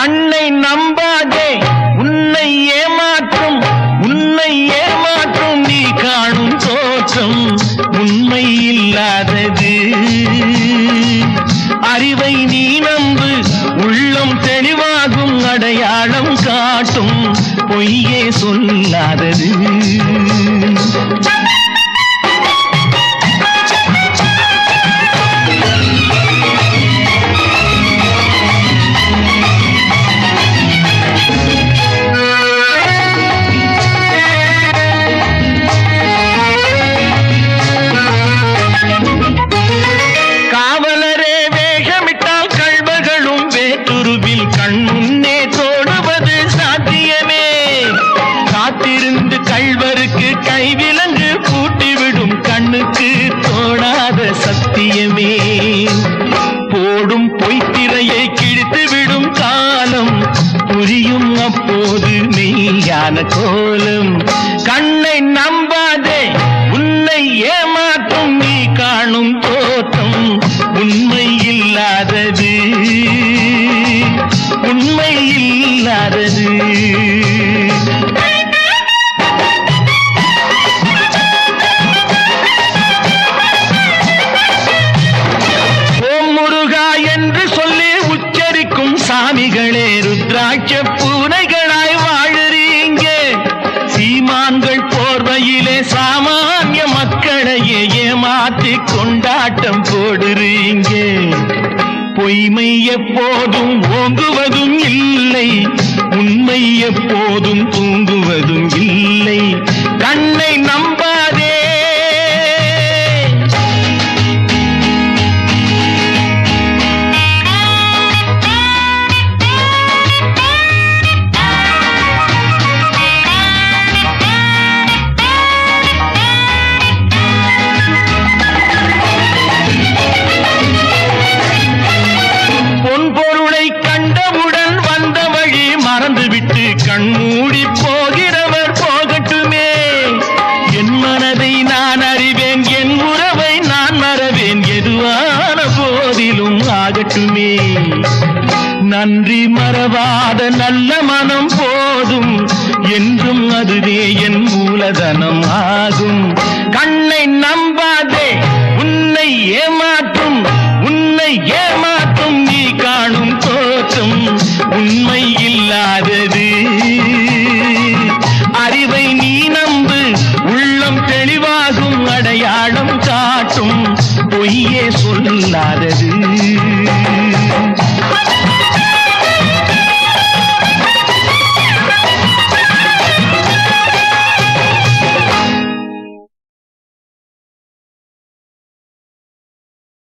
கண்ணை நம்பாதே உன்னை ஏமாற்றும் நீ காணும் தோற்றம் உண்மை இல்லாதது. அறிவை நீ நம்பு உள்ளம் தெளிவாகும் அடையாளம் காட்டும் பொய்யே சொல்லாதது. கண்முன்னே தோடுவது சாத்தியமே. காத்திருந்து கள்வருக்கு கைவிலங்கு பூட்டிவிடும் கண்ணுக்கு தோடாத சத்தியமே. போடும் பொய்த்திரையை கிழித்துவிடும் காலம் புரியும் அப்போது மெய்யான கோலம். கண்ணை நம்பாதே உன்னை ஏமாற்றும் நீ காணும் தோற்றம் உண்மை இல்லாதது. உண்மை இல்லாதது. ஓம் முருகா என்று சொல்லி உச்சரிக்கும் சாமிகளே ருத்ராட்ச பூனைகளாய் வாழுறீங்க. சீமான்கள் போர்வையிலே சாமானிய மக்களையே ஏமாற்றி கொண்டாட்டம் போடுறீங்க. பொய்மை எப்போதும் ஓங்குவதும் இல்லை, உண்மை எப்போதும் தூங்குவதும் இல்லை. கண்ணை நம்பாதே. கண்டவுடன் வந்த வழி மறந்துவிட்டு கண்மூடி போகிறவர் போகட்டுமே. என் மனதை நான் அறிவேன், என் உறவை நான் மறவேன், எதுவான போதிலும் ஆகட்டுமே. நன்றி மறவாத நல்ல மனம் போதும், என்றும் அதுவே என் மூலதனம் ஆகும். கண்ணை நம்பாதே உன்னை ஏமாற்றும்